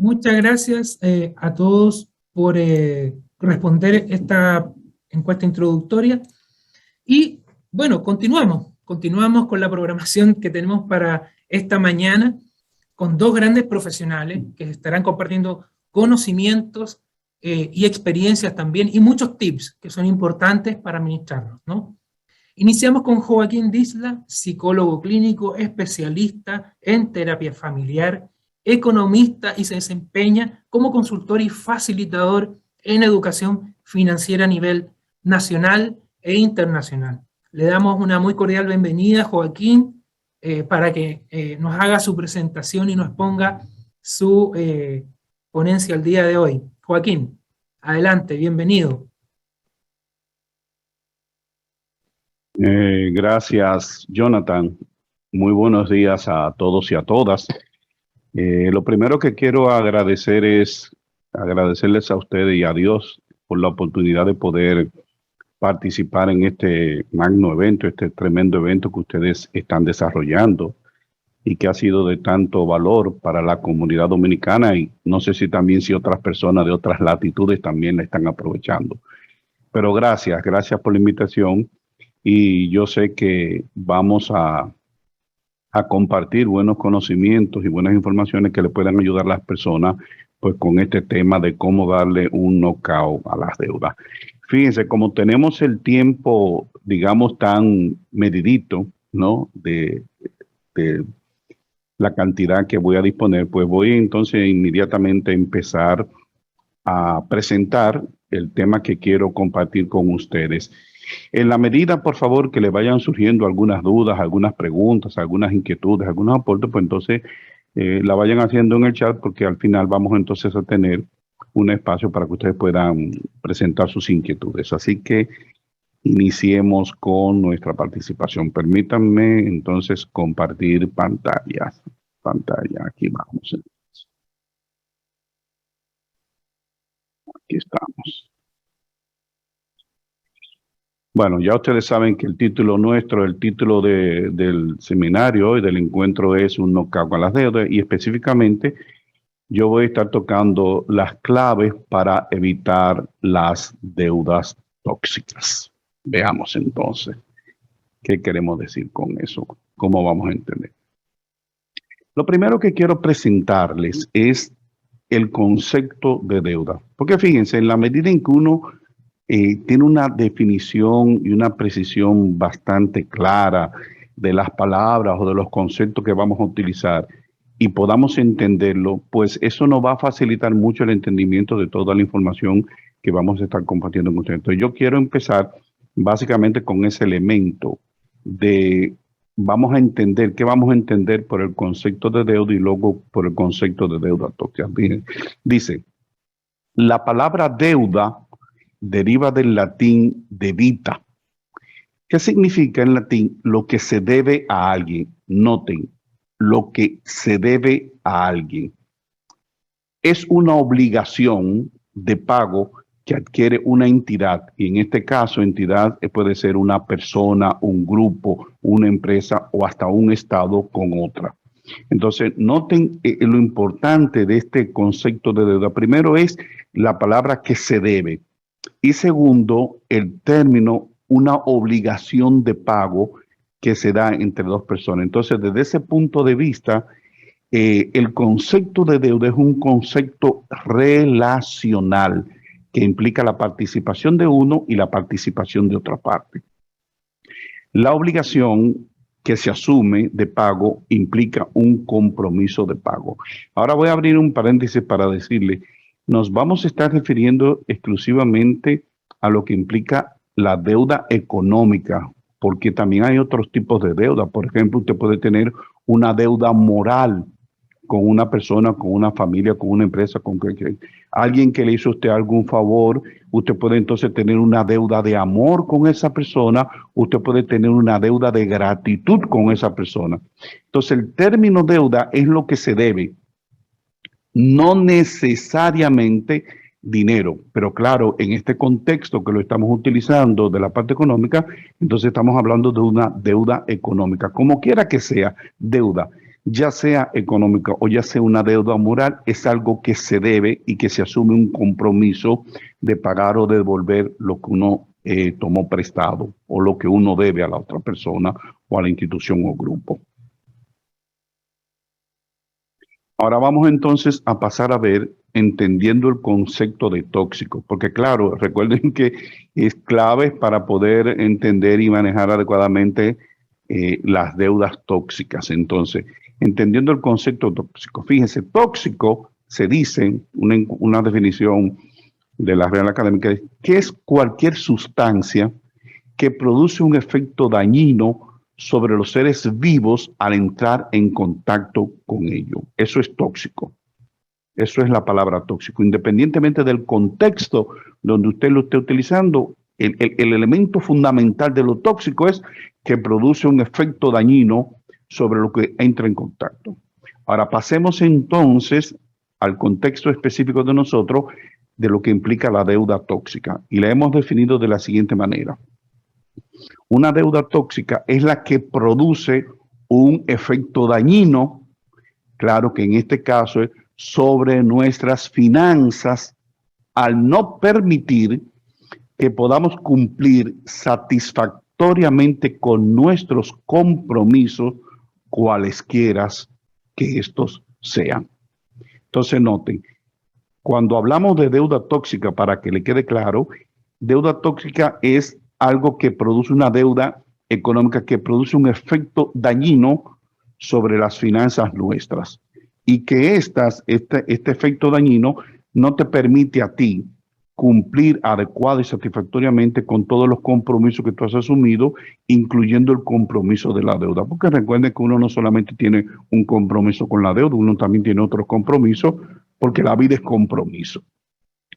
Muchas gracias a todos por responder esta encuesta introductoria. Y bueno, continuamos con la programación que tenemos para esta mañana, con dos grandes profesionales que estarán compartiendo conocimientos y experiencias también, y muchos tips que son importantes para administrarlos, ¿no? Iniciamos con Joaquín Disla, psicólogo clínico, especialista en terapia familiar, economista y se desempeña como consultor y facilitador en educación financiera a nivel nacional e internacional. Le damos una muy cordial bienvenida, Joaquín, para que nos haga su presentación y nos ponga su ponencia al día de hoy. Joaquín, adelante, bienvenido. Gracias, Jonathan. Muy buenos días a todos y a todas. Lo primero que quiero agradecer es agradecerles a ustedes y a Dios por la oportunidad de poder participar en este magno evento, este tremendo evento que ustedes están desarrollando y que ha sido de tanto valor para la comunidad dominicana, y no sé si también si otras personas de otras latitudes también la están aprovechando. Pero gracias por la invitación, y yo sé que vamos a compartir buenos conocimientos y buenas informaciones que le puedan ayudar a las personas pues con este tema de cómo darle un knockout a las deudas. Fíjense, como tenemos el tiempo, digamos, tan medidito, ¿no? De la cantidad que voy a disponer, pues voy entonces inmediatamente a empezar a presentar el tema que quiero compartir con ustedes. En la medida, por favor, que le vayan surgiendo algunas dudas, algunas preguntas, algunas inquietudes, algunos aportes, pues entonces la vayan haciendo en el chat, porque al final vamos entonces a tener un espacio para que ustedes puedan presentar sus inquietudes. Así que iniciemos con nuestra participación. Permítanme entonces compartir pantalla. Aquí vamos. Aquí estamos. Bueno, ya ustedes saben que el título nuestro, el título del seminario hoy, del encuentro, es un knockout a las deudas, y específicamente yo voy a estar tocando las claves para evitar las deudas tóxicas. Veamos entonces qué queremos decir con eso, cómo vamos a entender. Lo primero que quiero presentarles es el concepto de deuda, porque fíjense, en la medida en que uno tiene una definición y una precisión bastante clara de las palabras o de los conceptos que vamos a utilizar y podamos entenderlo, pues eso nos va a facilitar mucho el entendimiento de toda la información que vamos a estar compartiendo con ustedes. Entonces yo quiero empezar básicamente con ese elemento de vamos a entender qué vamos a entender por el concepto de deuda y luego por el concepto de deuda tóxica. Dice, la palabra deuda deriva del latín debita. ¿Qué significa en latín? Lo que se debe a alguien. Noten, lo que se debe a alguien. Es una obligación de pago que adquiere una entidad, y en este caso entidad puede ser una persona, un grupo, una empresa o hasta un estado con otra. Entonces, noten lo importante de este concepto de deuda. Primero es la palabra que se debe. Y segundo, el término, una obligación de pago que se da entre dos personas. Entonces, desde ese punto de vista, el concepto de deuda es un concepto relacional que implica la participación de uno y la participación de otra parte. La obligación que se asume de pago implica un compromiso de pago. Ahora voy a abrir un paréntesis para decirle, nos vamos a estar refiriendo exclusivamente a lo que implica la deuda económica, porque también hay otros tipos de deuda. Por ejemplo, usted puede tener una deuda moral con una persona, con una familia, con una empresa, con alguien que le hizo a usted algún favor. Usted puede entonces tener una deuda de amor con esa persona, usted puede tener una deuda de gratitud con esa persona. Entonces, el término deuda es lo que se debe, no necesariamente dinero, pero claro, en este contexto que lo estamos utilizando de la parte económica, entonces estamos hablando de una deuda económica, como quiera que sea, deuda. ya sea económica o ya sea una deuda moral, es algo que se debe y que se asume un compromiso de pagar o devolver lo que uno tomó prestado o lo que uno debe a la otra persona o a la institución o grupo. Ahora vamos entonces a pasar a ver, entendiendo el concepto de tóxico, porque claro, recuerden que es clave para poder entender y manejar adecuadamente las deudas tóxicas. Entonces, entendiendo el concepto tóxico, fíjense, tóxico se dice, una definición de la Real Académica, que es cualquier sustancia que produce un efecto dañino sobre los seres vivos al entrar en contacto con ello. Eso es tóxico. Eso es la palabra tóxico. Independientemente del contexto donde usted lo esté utilizando, el elemento fundamental de lo tóxico es que produce un efecto dañino sobre lo que entra en contacto. Ahora pasemos entonces al contexto específico de nosotros de lo que implica la deuda tóxica. Y la hemos definido de la siguiente manera. Una deuda tóxica es la que produce un efecto dañino, claro que en este caso es sobre nuestras finanzas, al no permitir que podamos cumplir satisfactoriamente con nuestros compromisos, cualesquiera que estos sean. Entonces noten, cuando hablamos de deuda tóxica, para que le quede claro, deuda tóxica es algo que produce una deuda económica que produce un efecto dañino sobre las finanzas nuestras y que este efecto dañino no te permite a ti cumplir adecuada y satisfactoriamente con todos los compromisos que tú has asumido, incluyendo el compromiso de la deuda. Porque recuerden que uno no solamente tiene un compromiso con la deuda, uno también tiene otros compromisos, porque la vida es compromiso.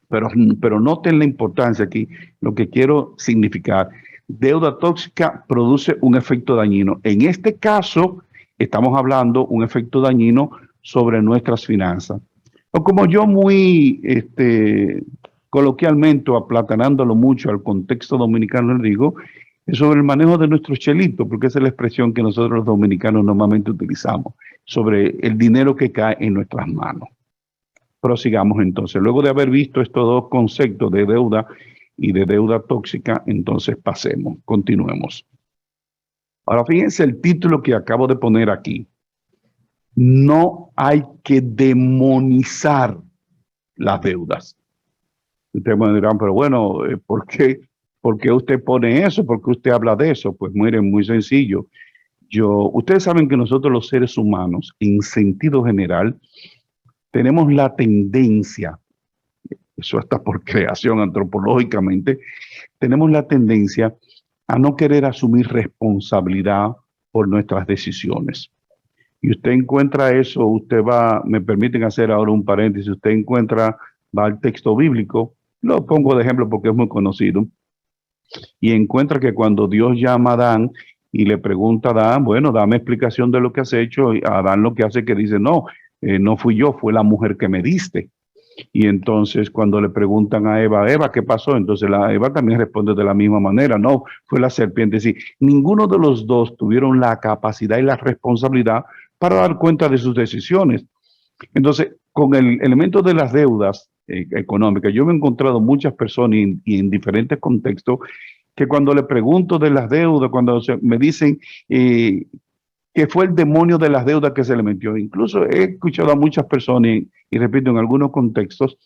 Pero noten la importancia aquí, lo que quiero significar. Deuda tóxica produce un efecto dañino. En este caso, estamos hablando un efecto dañino sobre nuestras finanzas. O como yo muy coloquialmente, aplatanándolo mucho al contexto dominicano, le digo, es sobre el manejo de nuestros chelitos, porque esa es la expresión que nosotros los dominicanos normalmente utilizamos, sobre el dinero que cae en nuestras manos. Prosigamos entonces. Luego de haber visto estos dos conceptos de deuda y de deuda tóxica, entonces pasemos, continuemos. Ahora fíjense el título que acabo de poner aquí. No hay que demonizar las deudas. Ustedes me dirán, pero bueno, ¿por qué usted pone eso? ¿Por qué usted habla de eso? Pues miren, muy sencillo. Ustedes saben que nosotros los seres humanos, en sentido general, tenemos la tendencia, eso está por creación antropológicamente, tenemos la tendencia a no querer asumir responsabilidad por nuestras decisiones. Y usted encuentra eso, me permiten hacer ahora un paréntesis, va al texto bíblico, lo pongo de ejemplo porque es muy conocido, y encuentra que cuando Dios llama a Adán y le pregunta a Adán, bueno, dame explicación de lo que has hecho, y Adán lo que hace es que dice, no fui yo, fue la mujer que me diste. Y entonces cuando le preguntan a Eva, ¿qué pasó? Entonces Eva también responde de la misma manera, no, fue la serpiente. Sí, ninguno de los dos tuvieron la capacidad y la responsabilidad para dar cuenta de sus decisiones. Entonces, con el elemento de las deudas económicas, yo me he encontrado muchas personas y en diferentes contextos que cuando le pregunto de las deudas, cuando me dicen que fue el demonio de las deudas que se le metió. Incluso he escuchado a muchas personas, y repito, en algunos contextos,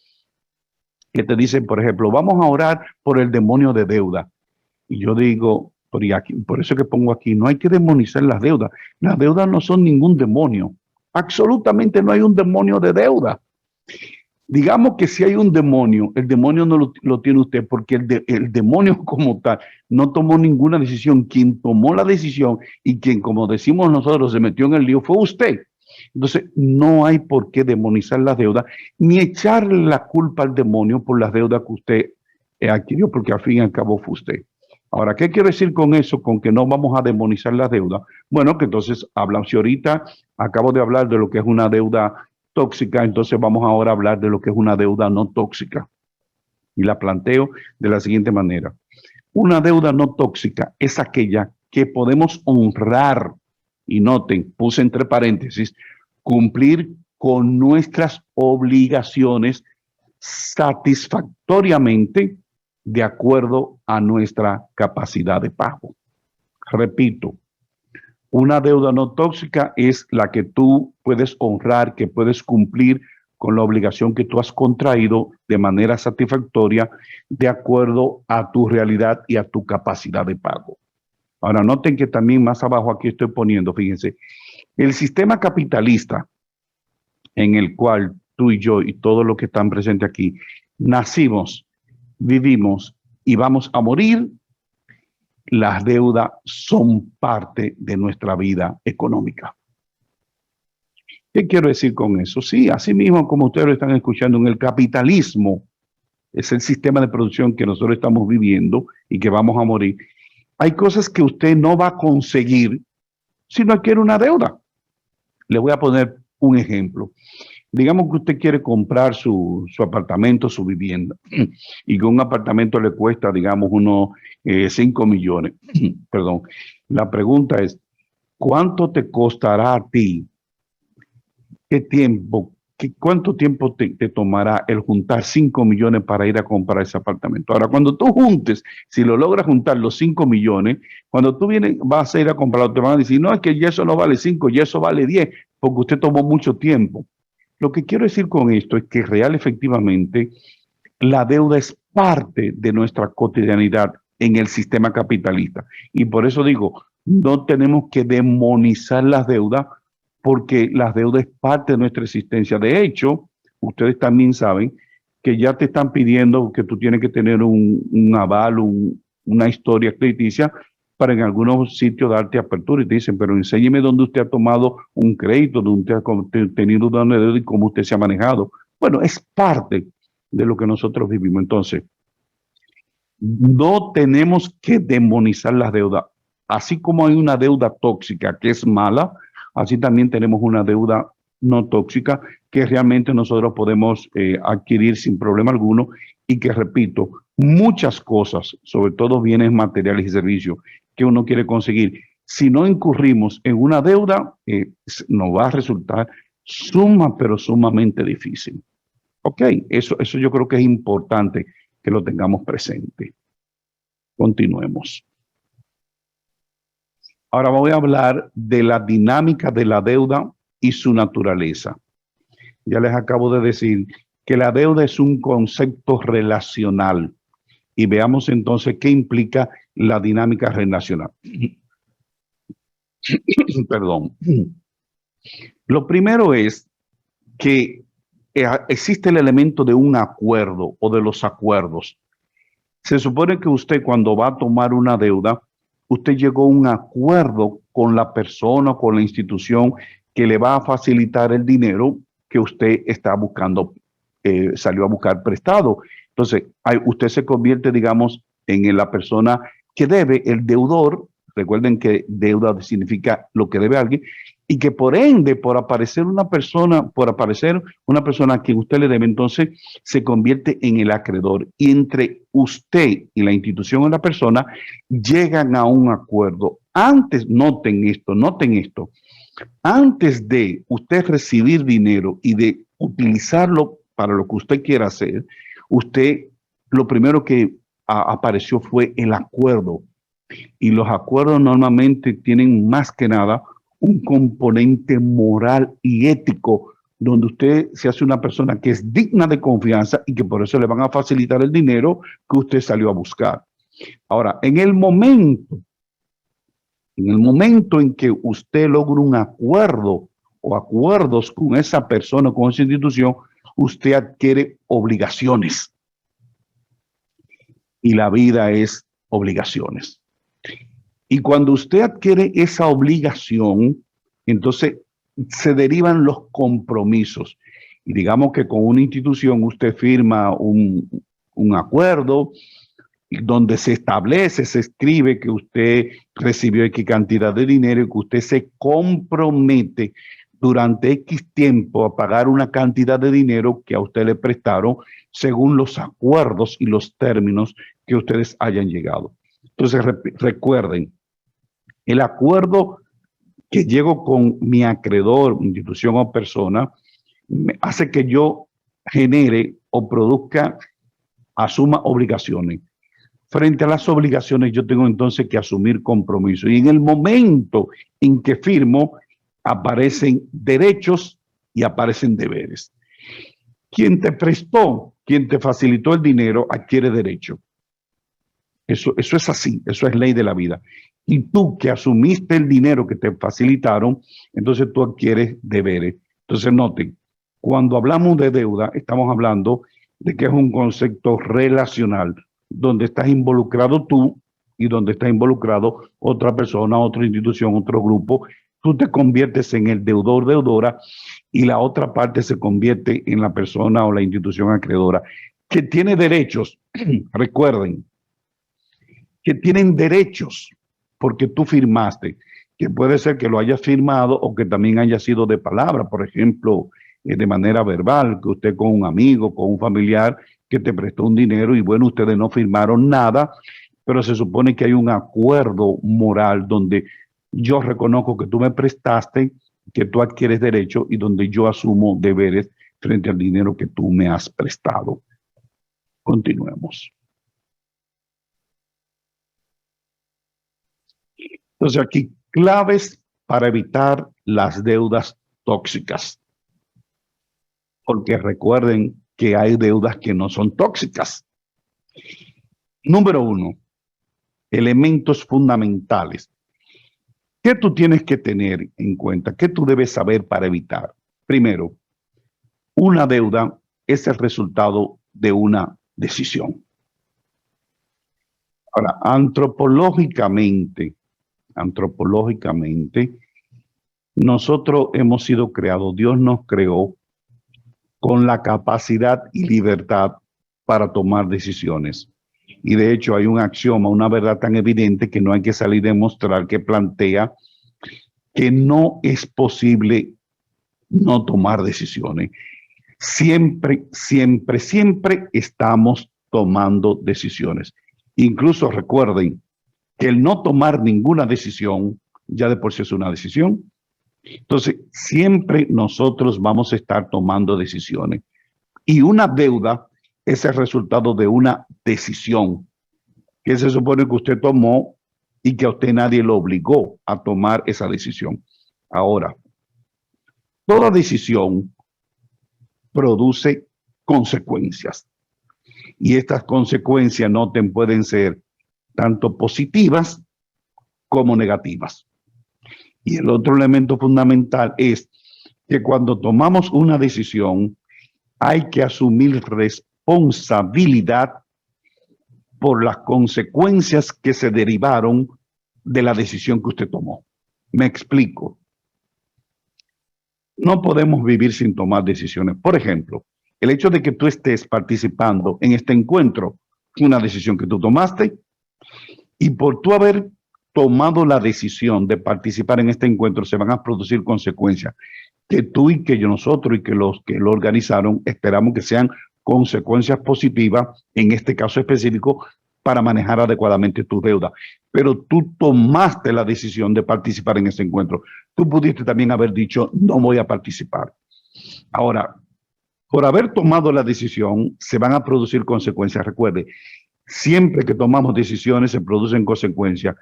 que te dicen, por ejemplo, vamos a orar por el demonio de deuda. Y yo digo, por eso que pongo aquí, no hay que demonizar las deudas. Las deudas no son ningún demonio. Absolutamente no hay un demonio de deuda. Digamos que si hay un demonio, el demonio no lo tiene usted porque el demonio como tal no tomó ninguna decisión. Quien tomó la decisión y quien, como decimos nosotros, se metió en el lío fue usted. Entonces, no hay por qué demonizar las deudas ni echarle la culpa al demonio por las deudas que usted adquirió, porque al fin y al cabo fue usted. Ahora, ¿qué quiero decir con eso? Con que no vamos a demonizar las deudas. Bueno, que entonces hablamos, si ahorita acabo de hablar de lo que es una deuda tóxica, entonces vamos ahora a hablar de lo que es una deuda no tóxica. Y la planteo de la siguiente manera. Una deuda no tóxica es aquella que podemos honrar y noten, puse entre paréntesis, cumplir con nuestras obligaciones satisfactoriamente de acuerdo a nuestra capacidad de pago. Repito, una deuda no tóxica es la que tú puedes honrar, que puedes cumplir con la obligación que tú has contraído de manera satisfactoria de acuerdo a tu realidad y a tu capacidad de pago. Ahora, noten que también más abajo aquí estoy poniendo, fíjense, el sistema capitalista en el cual tú y yo y todos los que están presentes aquí nacimos, vivimos y vamos a morir, las deudas son parte de nuestra vida económica. ¿Qué quiero decir con eso? Sí, así mismo como ustedes lo están escuchando, en el capitalismo, es el sistema de producción que nosotros estamos viviendo y que vamos a morir. Hay cosas que usted no va a conseguir si no adquiere una deuda. Le voy a poner un ejemplo. Digamos que usted quiere comprar su apartamento, su vivienda, y que un apartamento le cuesta, digamos, unos 5 millones. Perdón. La pregunta es, ¿cuánto te costará a ti? ¿Qué tiempo? ¿Cuánto tiempo te tomará el juntar 5 millones para ir a comprar ese apartamento? Ahora, cuando tú juntes, si lo logras juntar los 5 millones, cuando tú vienes, vas a ir a comprarlo, te van a decir, no, es que ya eso no vale 5, ya eso vale 10, porque usted tomó mucho tiempo. Lo que quiero decir con esto es que real efectivamente la deuda es parte de nuestra cotidianidad en el sistema capitalista. Y por eso digo, no tenemos que demonizar las deudas porque las deudas es parte de nuestra existencia. De hecho, ustedes también saben que ya te están pidiendo que tú tienes que tener un aval, una historia crediticia para en algunos sitios darte apertura y te dicen, pero enséñeme dónde usted ha tomado un crédito, dónde usted ha tenido una deuda y cómo usted se ha manejado. Bueno, es parte de lo que nosotros vivimos. Entonces, no tenemos que demonizar las deudas. Así como hay una deuda tóxica que es mala, así también tenemos una deuda no tóxica que realmente nosotros podemos adquirir sin problema alguno y que, repito, muchas cosas, sobre todo bienes materiales y servicios que uno quiere conseguir, si no incurrimos en una deuda, nos va a resultar pero sumamente difícil. Ok, eso yo creo que es importante que lo tengamos presente. Continuemos. Ahora voy a hablar de la dinámica de la deuda y su naturaleza. Ya les acabo de decir que la deuda es un concepto relacional. Y veamos entonces qué implica la dinámica relacional. Perdón. Lo primero es que existe el elemento de un acuerdo o de los acuerdos. Se supone que usted cuando va a tomar una deuda, usted llegó a un acuerdo con la persona, con la institución que le va a facilitar el dinero que usted está buscando, salió a buscar prestado. Entonces, usted se convierte, digamos, en la persona que debe, el deudor. Recuerden que deuda significa lo que debe alguien, y que por ende, por aparecer una persona a quien usted le debe, entonces se convierte en el acreedor. Y entre usted y la institución o la persona llegan a un acuerdo. Antes, noten esto, antes de usted recibir dinero y de utilizarlo para lo que usted quiera hacer, lo primero que apareció fue el acuerdo. Y los acuerdos normalmente tienen más que nada un componente moral y ético, donde usted se hace una persona que es digna de confianza y que por eso le van a facilitar el dinero que usted salió a buscar. Ahora, en el momento en que usted logra un acuerdo o acuerdos con esa persona, con esa institución, usted adquiere obligaciones. Y la vida es obligaciones. Y cuando usted adquiere esa obligación, entonces se derivan los compromisos. Y digamos que con una institución usted firma un acuerdo donde se establece, se escribe que usted recibió X cantidad de dinero y que usted se compromete durante X tiempo a pagar una cantidad de dinero que a usted le prestaron según los acuerdos y los términos que ustedes hayan llegado. Entonces, recuerden, el acuerdo que llego con mi acreedor, institución o persona, hace que yo genere o produzca, asuma obligaciones. Frente a las obligaciones, yo tengo entonces que asumir compromisos. Y en el momento en que firmo, aparecen derechos y aparecen deberes. Quien te prestó, quien te facilitó el dinero, adquiere derecho. Eso es así, eso es ley de la vida. Y tú que asumiste el dinero que te facilitaron, entonces tú adquieres deberes. Entonces noten, cuando hablamos de deuda, estamos hablando de que es un concepto relacional, donde estás involucrado tú y donde está involucrado otra persona, otra institución, otro grupo. Tú te conviertes en el deudor, deudora, y la otra parte se convierte en la persona o la institución acreedora, que tiene derechos. Recuerden, que tienen derechos porque tú firmaste, que puede ser que lo hayas firmado o que también haya sido de palabra, por ejemplo, de manera verbal, que usted con un amigo, con un familiar que te prestó un dinero y bueno, ustedes no firmaron nada, pero se supone que hay un acuerdo moral donde yo reconozco que tú me prestaste, que tú adquieres derecho y donde yo asumo deberes frente al dinero que tú me has prestado. Continuemos. Entonces aquí, claves para evitar las deudas tóxicas. Porque recuerden que hay deudas que no son tóxicas. Número 1, elementos fundamentales. ¿Qué tú tienes que tener en cuenta? ¿Qué tú debes saber para evitar? Primero, una deuda es el resultado de una decisión. Ahora, antropológicamente, nosotros hemos sido creados, Dios nos creó con la capacidad y libertad para tomar decisiones. Y de hecho hay un axioma, una verdad tan evidente que no hay que salir a demostrar, que plantea que no es posible no tomar decisiones. Siempre estamos tomando decisiones. Incluso recuerden que el no tomar ninguna decisión ya de por sí es una decisión. Entonces, siempre nosotros vamos a estar tomando decisiones. Y una deuda es el resultado de una decisión que se supone que usted tomó y que a usted nadie lo obligó a tomar esa decisión. Ahora, toda decisión produce consecuencias. Y estas consecuencias no pueden ser tanto positivas como negativas. Y el otro elemento fundamental es que cuando tomamos una decisión, hay que asumir responsabilidad por las consecuencias que se derivaron de la decisión que usted tomó. Me explico. No podemos vivir sin tomar decisiones. Por ejemplo, el hecho de que tú estés participando en este encuentro es una decisión que tú tomaste, y por tú haber tomado la decisión de participar en este encuentro se van a producir consecuencias que tú y que nosotros y que los que lo organizaron esperamos que sean consecuencias positivas, en este caso específico, para manejar adecuadamente tu deuda. Pero tú tomaste la decisión de participar en ese encuentro. Tú pudiste también haber dicho, no voy a participar. Ahora, por haber tomado la decisión, se van a producir consecuencias. Recuerde, siempre que tomamos decisiones se producen consecuencias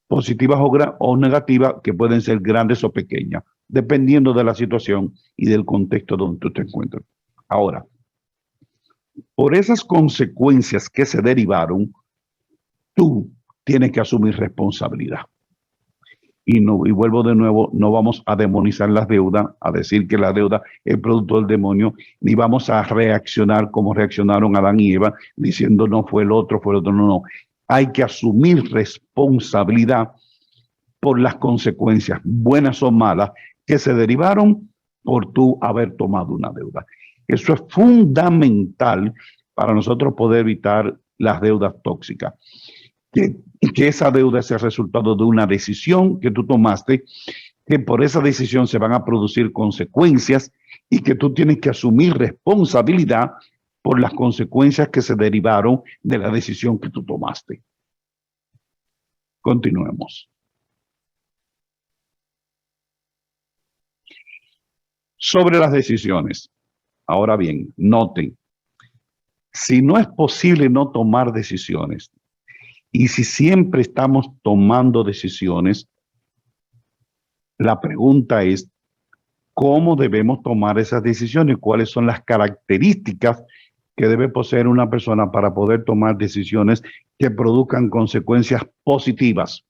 positivas o negativas, que pueden ser grandes o pequeñas, dependiendo de la situación y del contexto donde tú te encuentras. Ahora, por esas consecuencias que se derivaron, tú tienes que asumir responsabilidad. Y vuelvo de nuevo, no vamos a demonizar las deudas, a decir que la deuda es producto del demonio, ni vamos a reaccionar como reaccionaron Adán y Eva, diciendo no fue el otro, no. Hay que asumir responsabilidad por las consecuencias, buenas o malas, que se derivaron por tú haber tomado una deuda. Eso es fundamental para nosotros poder evitar las deudas tóxicas. Que esa deuda es el resultado de una decisión que tú tomaste, que por esa decisión se van a producir consecuencias y que tú tienes que asumir responsabilidad por las consecuencias que se derivaron de la decisión que tú tomaste. Continuemos. Sobre las decisiones. Ahora bien, noten, si no es posible no tomar decisiones, y si siempre estamos tomando decisiones, la pregunta es, ¿cómo debemos tomar esas decisiones? ¿Cuáles son las características que debe poseer una persona para poder tomar decisiones que produzcan consecuencias positivas?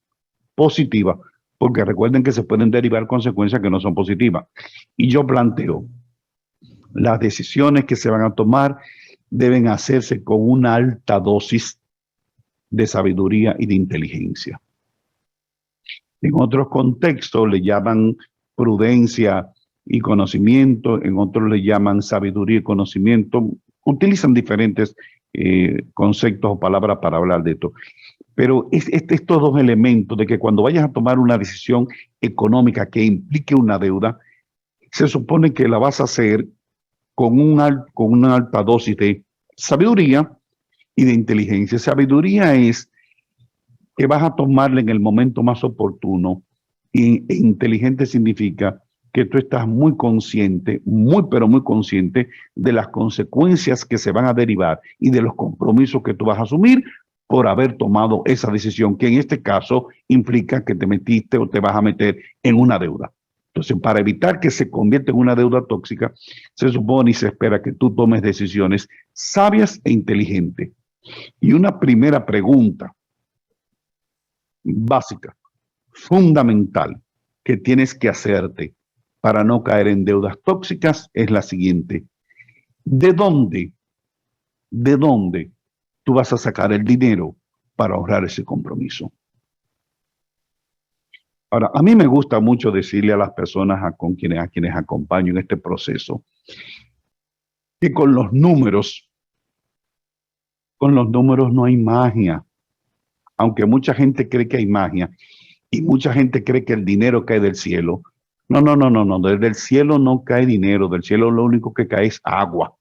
Positivas, porque recuerden que se pueden derivar consecuencias que no son positivas. Y yo planteo, las decisiones que se van a tomar deben hacerse con una alta dosis de sabiduría y de inteligencia. En otros contextos le llaman prudencia y conocimiento, en otros le llaman sabiduría y conocimiento. Utilizan diferentes conceptos o palabras para hablar de esto. Pero estos dos elementos de que cuando vayas a tomar una decisión económica que implique una deuda, se supone que la vas a hacer con una alta dosis de sabiduría y de inteligencia. Sabiduría es que vas a tomarla en el momento más oportuno, e inteligente significa que tú estás muy consciente, pero muy consciente de las consecuencias que se van a derivar y de los compromisos que tú vas a asumir por haber tomado esa decisión, que en este caso implica que te metiste o te vas a meter en una deuda. Entonces, para evitar que se convierta en una deuda tóxica, se supone y se espera que tú tomes decisiones sabias e inteligentes. Y una primera pregunta básica, fundamental, que tienes que hacerte para no caer en deudas tóxicas es la siguiente. ¿De dónde tú vas a sacar el dinero para ahorrar ese compromiso? Ahora, a mí me gusta mucho decirle a las personas a quienes acompaño en este proceso que con los números no hay magia. Aunque mucha gente cree que hay magia y mucha gente cree que el dinero cae del cielo. No. Desde el cielo no cae dinero. Del cielo lo único que cae es agua.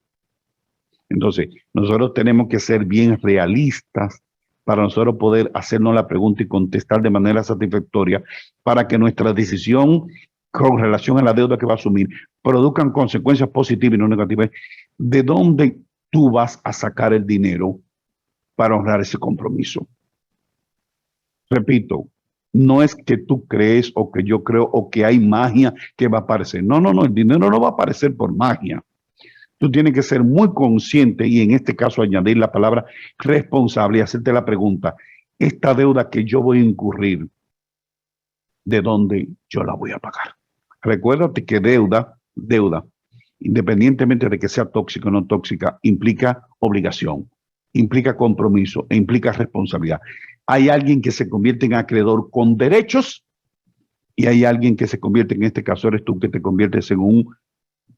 Entonces, nosotros tenemos que ser bien realistas para nosotros poder hacernos la pregunta y contestar de manera satisfactoria para que nuestra decisión con relación a la deuda que va a asumir produzcan consecuencias positivas y no negativas. ¿De dónde tú vas a sacar el dinero para honrar ese compromiso? Repito, no es que tú crees o que yo creo o que hay magia que va a aparecer. No, el dinero no va a aparecer por magia. Tú tienes que ser muy consciente y en este caso añadir la palabra responsable y hacerte la pregunta, esta deuda que yo voy a incurrir, ¿de dónde yo la voy a pagar? Recuérdate que deuda, independientemente de que sea tóxica o no tóxica, implica obligación, implica compromiso e implica responsabilidad. Hay alguien que se convierte en acreedor con derechos y hay alguien que se convierte, en este caso eres tú, que te conviertes en un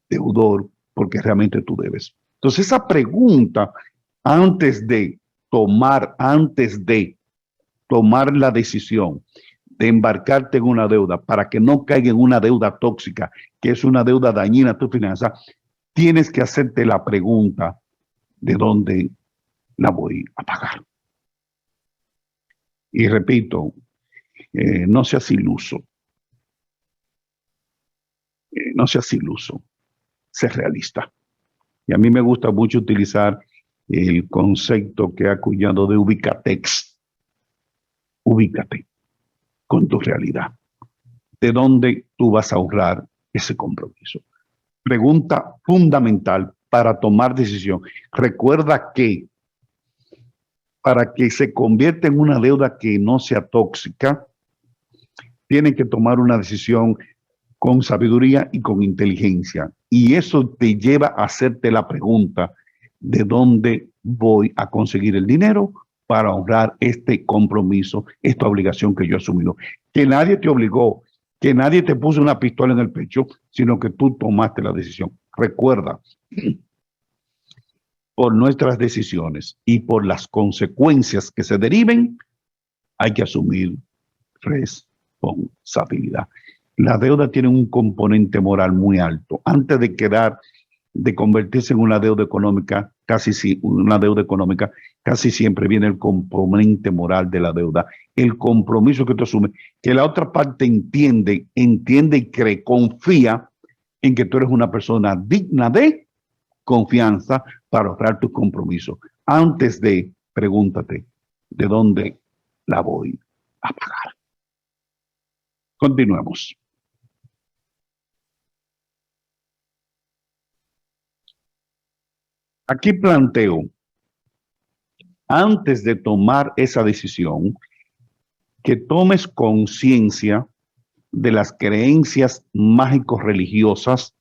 deudor porque realmente tú debes. Entonces esa pregunta, antes de tomar la decisión de embarcarte en una deuda para que no caiga en una deuda tóxica, que es una deuda dañina a tu finanza, tienes que hacerte la pregunta, ¿de dónde la voy a pagar? Y repito, no seas iluso. No seas iluso. Sé realista. Y a mí me gusta mucho utilizar el concepto que ha acuñado de ubicatex. Ubícate con tu realidad. ¿De dónde tú vas a ahorrar ese compromiso? Pregunta fundamental para tomar decisión. Recuerda que para que se convierta en una deuda que no sea tóxica, tienen que tomar una decisión con sabiduría y con inteligencia. Y eso te lleva a hacerte la pregunta, ¿de dónde voy a conseguir el dinero para honrar este compromiso, esta obligación que yo he asumido? Que nadie te obligó, que nadie te puso una pistola en el pecho, sino que tú tomaste la decisión. Recuerda, por nuestras decisiones y por las consecuencias que se deriven, hay que asumir responsabilidad. La deuda tiene un componente moral muy alto. Antes de convertirse en una deuda económica, casi siempre viene el componente moral de la deuda. El compromiso que tú asumes, que la otra parte entiende y cree, confía en que tú eres una persona digna de confianza para honrar tus compromisos. Antes de, pregúntate, ¿de dónde la voy a pagar? Continuemos. Aquí planteo, antes de tomar esa decisión, que tomes conciencia de las creencias mágico-religiosas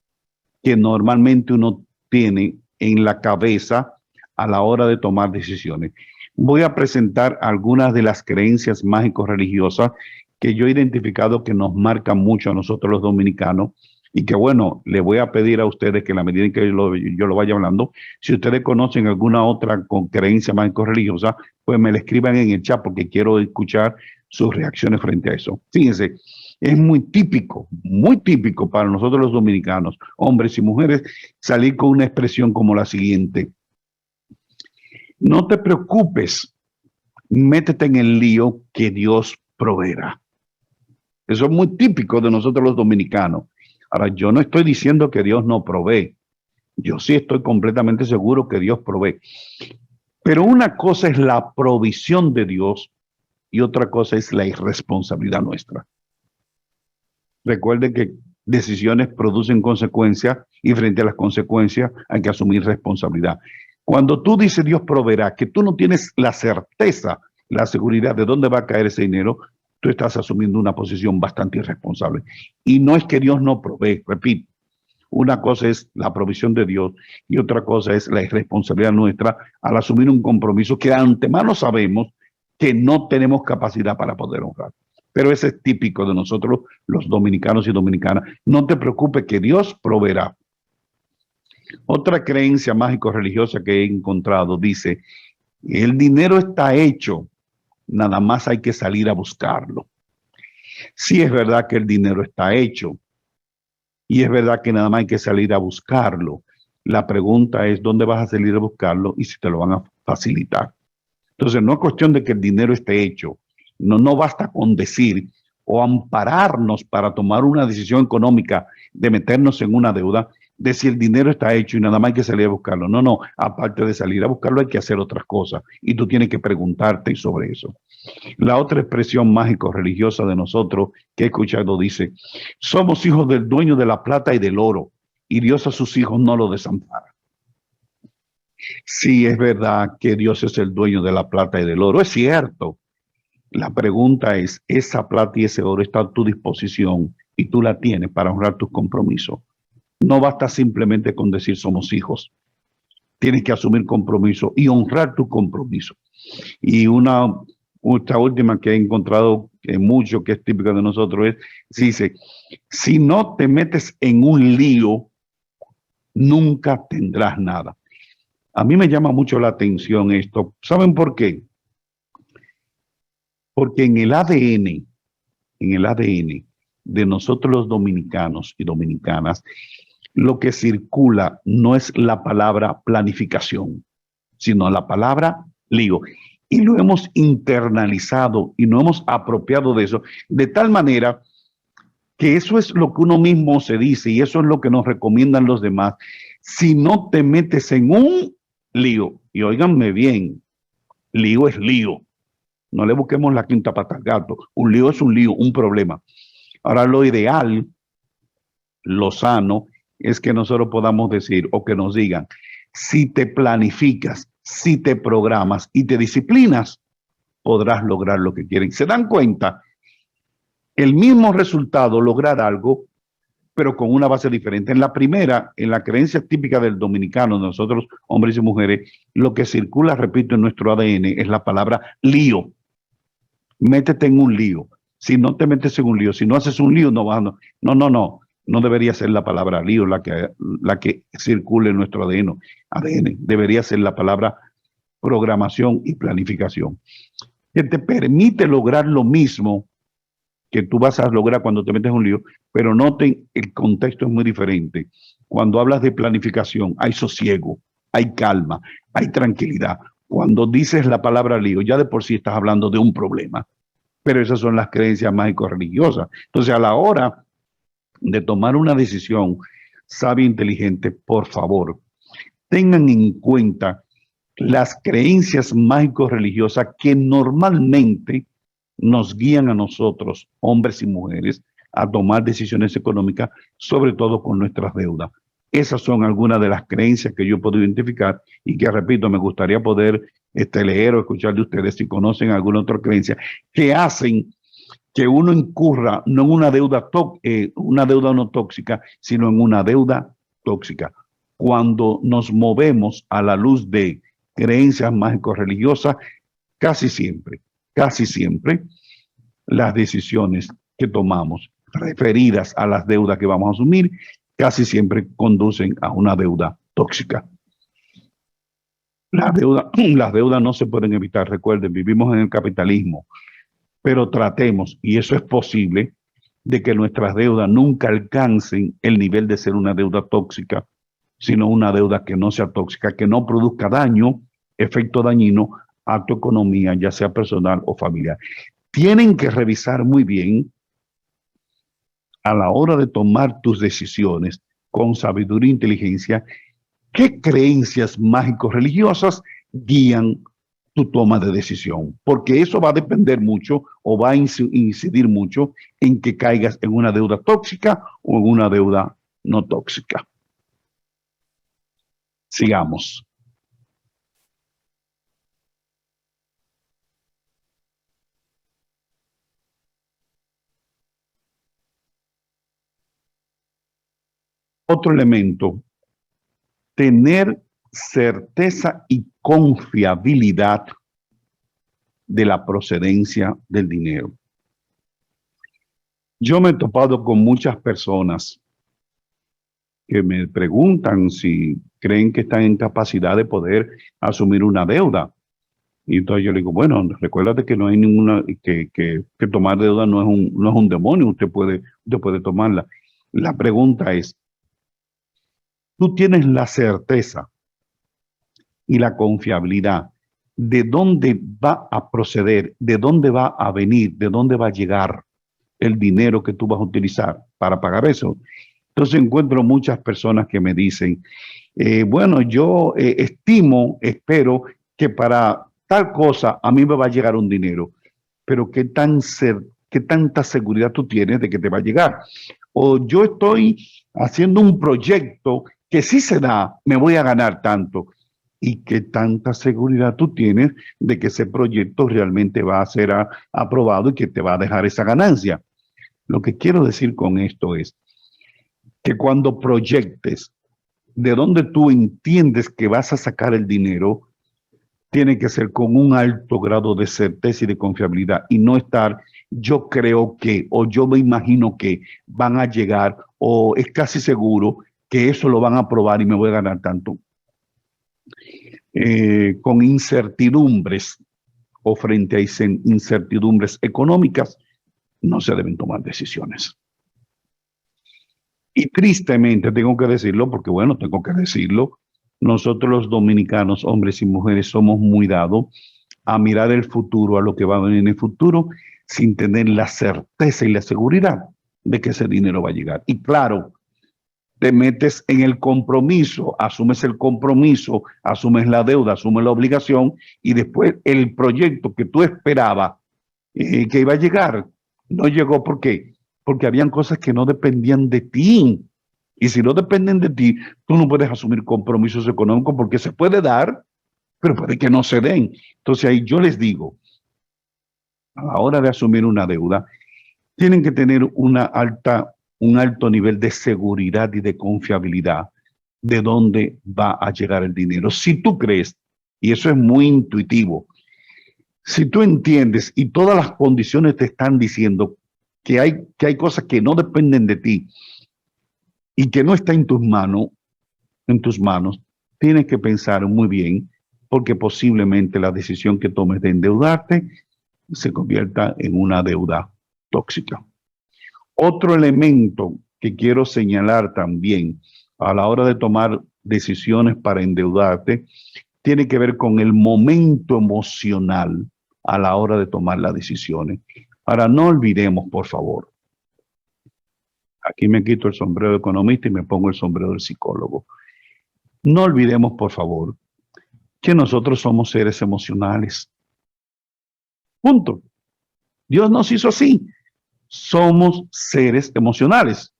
que normalmente uno tiene en la cabeza a la hora de tomar decisiones. Voy a presentar algunas de las creencias mágico-religiosas que yo he identificado que nos marcan mucho a nosotros los dominicanos y que, bueno, le voy a pedir a ustedes que en la medida en que yo lo vaya hablando, si ustedes conocen alguna otra con creencia mágico-religiosa, pues me la escriban en el chat porque quiero escuchar sus reacciones frente a eso. Fíjense, es muy típico para nosotros los dominicanos, hombres y mujeres, salir con una expresión como la siguiente: no te preocupes, métete en el lío que Dios proveerá. Eso es muy típico de nosotros los dominicanos. Ahora, yo no estoy diciendo que Dios no provee. Yo sí estoy completamente seguro que Dios provee. Pero una cosa es la provisión de Dios y otra cosa es la irresponsabilidad nuestra. Recuerden que decisiones producen consecuencias y frente a las consecuencias hay que asumir responsabilidad. Cuando tú dices Dios proveerá, que tú no tienes la certeza, la seguridad de dónde va a caer ese dinero, tú estás asumiendo una posición bastante irresponsable. Y no es que Dios no provee, repito, una cosa es la provisión de Dios y otra cosa es la irresponsabilidad nuestra al asumir un compromiso que de antemano sabemos que no tenemos capacidad para poder honrar. Pero ese es típico de nosotros, los dominicanos y dominicanas. No te preocupes que Dios proveerá. Otra creencia mágico-religiosa que he encontrado dice, el dinero está hecho, nada más hay que salir a buscarlo. Sí es verdad que el dinero está hecho y es verdad que nada más hay que salir a buscarlo. La pregunta es, ¿dónde vas a salir a buscarlo y si te lo van a facilitar? Entonces, no es cuestión de que el dinero esté hecho. No basta con decir o ampararnos para tomar una decisión económica de meternos en una deuda, de si el dinero está hecho y nada más hay que salir a buscarlo. No, aparte de salir a buscarlo hay que hacer otras cosas y tú tienes que preguntarte sobre eso. La otra expresión mágico-religiosa de nosotros que he escuchado dice, somos hijos del dueño de la plata y del oro y Dios a sus hijos no lo desampara. Sí, es verdad que Dios es el dueño de la plata y del oro, es cierto. La pregunta es, ¿esa plata y ese oro está a tu disposición y tú la tienes para honrar tus compromisos? No basta simplemente con decir somos hijos. Tienes que asumir compromiso y honrar tu compromiso. Y esta última que he encontrado mucho, que es típica de nosotros, dice, si no te metes en un lío, nunca tendrás nada. A mí me llama mucho la atención esto. ¿Saben por qué? Porque en el ADN de nosotros los dominicanos y dominicanas, lo que circula no es la palabra planificación, sino la palabra lío. Y lo hemos internalizado y nos hemos apropiado de eso, de tal manera que eso es lo que uno mismo se dice y eso es lo que nos recomiendan los demás. Si no te metes en un lío, y óiganme bien, lío es lío. No le busquemos la quinta pata al gato. Un lío es un lío, un problema. Ahora, lo ideal, lo sano, es que nosotros podamos decir o que nos digan, si te planificas, si te programas y te disciplinas, podrás lograr lo que quieren. ¿Se dan cuenta? El mismo resultado, lograr algo, pero con una base diferente. En la primera, en la creencia típica del dominicano, de nosotros, hombres y mujeres, lo que circula, repito, en nuestro ADN es la palabra lío. Métete en un lío. Si no te metes en un lío, si no haces un lío, no vas a... No debería ser la palabra lío la que circule en nuestro ADN. Debería ser la palabra programación y planificación, que te permite lograr lo mismo que tú vas a lograr cuando te metes en un lío, pero noten, el contexto es muy diferente. Cuando hablas de planificación, hay sosiego, hay calma, hay tranquilidad. Cuando dices la palabra lío, ya de por sí estás hablando de un problema. Pero esas son las creencias mágico-religiosas. Entonces, a la hora de tomar una decisión sabia e inteligente, por favor, tengan en cuenta las creencias mágico-religiosas que normalmente nos guían a nosotros, hombres y mujeres, a tomar decisiones económicas, sobre todo con nuestras deudas. Esas son algunas de las creencias que yo puedo identificar y que, repito, me gustaría poder leer o escuchar de ustedes si conocen alguna otra creencia que hacen que uno incurra no en una deuda no tóxica, sino en una deuda tóxica. Cuando nos movemos a la luz de creencias mágico-religiosas, casi siempre, las decisiones que tomamos referidas a las deudas que vamos a asumir, casi siempre conducen a una deuda tóxica. Las deudas no se pueden evitar, recuerden, vivimos en el capitalismo, pero tratemos, y eso es posible, de que nuestras deudas nunca alcancen el nivel de ser una deuda tóxica, sino una deuda que no sea tóxica, que no produzca daño, efecto dañino a tu economía, ya sea personal o familiar. Tienen que revisar muy bien a la hora de tomar tus decisiones con sabiduría e inteligencia, qué creencias mágico-religiosas guían tu toma de decisión, porque eso va a depender mucho o va a incidir mucho en que caigas en una deuda tóxica o en una deuda no tóxica. Sigamos. Otro elemento, tener certeza y confiabilidad de la procedencia del dinero. Yo me he topado con muchas personas que me preguntan si creen que están en capacidad de poder asumir una deuda. Y entonces yo le digo, bueno, recuérdate que no hay ninguna, que tomar deuda no es un demonio, usted puede tomarla. La pregunta es, ¿tú tienes la certeza y la confiabilidad de dónde va a proceder, de dónde va a venir, de dónde va a llegar el dinero que tú vas a utilizar para pagar eso? Entonces encuentro muchas personas que me dicen, bueno, yo espero que para tal cosa a mí me va a llegar un dinero, pero ¿qué tanta seguridad tú tienes de que te va a llegar? O yo estoy haciendo un proyecto que si se da, me voy a ganar tanto. ¿Y qué tanta seguridad tú tienes de que ese proyecto realmente va a ser aprobado y que te va a dejar esa ganancia? Lo que quiero decir con esto es que cuando proyectes de dónde tú entiendes que vas a sacar el dinero, tiene que ser con un alto grado de certeza y de confiabilidad y no estar, yo creo que, o yo me imagino que van a llegar, o es casi seguro que eso lo van a aprobar y me voy a ganar tanto. Con incertidumbres o frente a incertidumbres económicas, no se deben tomar decisiones. Y tristemente tengo que decirlo, porque bueno, tengo que decirlo, nosotros los dominicanos, hombres y mujeres, somos muy dados a mirar el futuro, a lo que va a venir en el futuro, sin tener la certeza y la seguridad de que ese dinero va a llegar. Y claro, te metes en el compromiso, asumes el compromiso, asumes la deuda, asumes la obligación, y después el proyecto que tú esperabas que iba a llegar, no llegó. ¿Por qué? Porque habían cosas que no dependían de ti. Y si no dependen de ti, tú no puedes asumir compromisos económicos porque se puede dar, pero puede que no se den. Entonces ahí yo les digo, a la hora de asumir una deuda, tienen que tener un alto nivel de seguridad y de confiabilidad de dónde va a llegar el dinero. Si tú crees, y eso es muy intuitivo, si tú entiendes y todas las condiciones te están diciendo que hay cosas que no dependen de ti y que no está en tus manos, tienes que pensar muy bien, porque posiblemente la decisión que tomes de endeudarte se convierta en una deuda tóxica. Otro elemento que quiero señalar también a la hora de tomar decisiones para endeudarte tiene que ver con el momento emocional a la hora de tomar las decisiones. Ahora, no olvidemos, por favor, Aquí me quito el sombrero de economista y me pongo el sombrero del psicólogo. No olvidemos, por favor, que nosotros somos seres emocionales. Punto. Dios nos hizo así. Somos seres emocionales.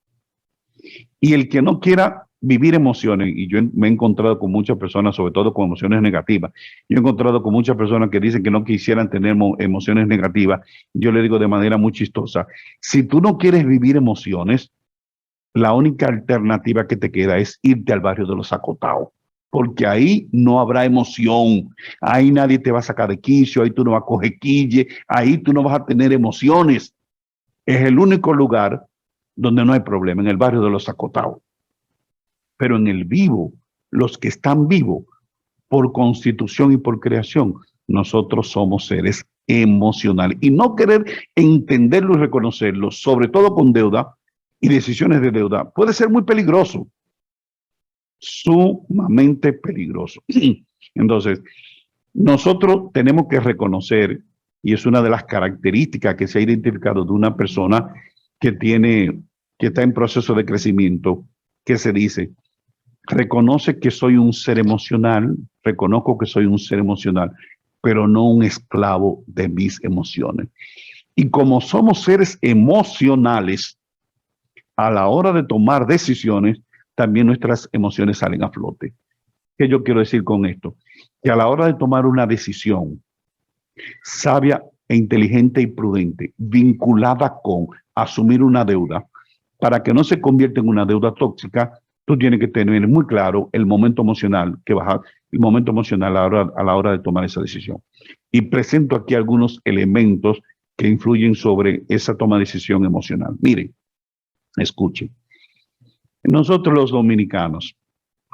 Y el que no quiera vivir emociones, y yo me he encontrado con muchas personas, sobre todo con emociones negativas, yo he encontrado con muchas personas que dicen que no quisieran tener emociones negativas, yo le digo de manera muy chistosa, si tú no quieres vivir emociones, la única alternativa que te queda es irte al barrio de los acotados, porque ahí no habrá emoción, ahí nadie te va a sacar de quicio, ahí tú no vas a coger quille, ahí tú no vas a tener emociones. Es el único lugar donde no hay problema, en el barrio de los acotados. Pero en el vivo, los que están vivos, por constitución y por creación, nosotros somos seres emocionales. Y no querer entenderlo y reconocerlo, sobre todo con deuda y decisiones de deuda, puede ser muy peligroso. Sumamente peligroso. Entonces, nosotros tenemos que reconocer, y es una de las características que se ha identificado de una persona que está en proceso de crecimiento, que se dice, reconoce que soy un ser emocional, reconozco que soy un ser emocional, pero no un esclavo de mis emociones. Y como somos seres emocionales, a la hora de tomar decisiones, también nuestras emociones salen a flote. ¿Qué yo quiero decir con esto? Que a la hora de tomar una decisión sabia e inteligente y prudente, vinculada con asumir una deuda, para que no se convierta en una deuda tóxica, tú tienes que tener muy claro el momento emocional que el momento emocional a la hora de tomar esa decisión. Y presento aquí algunos elementos que influyen sobre esa toma de decisión emocional. Miren, escuchen. Nosotros los dominicanos,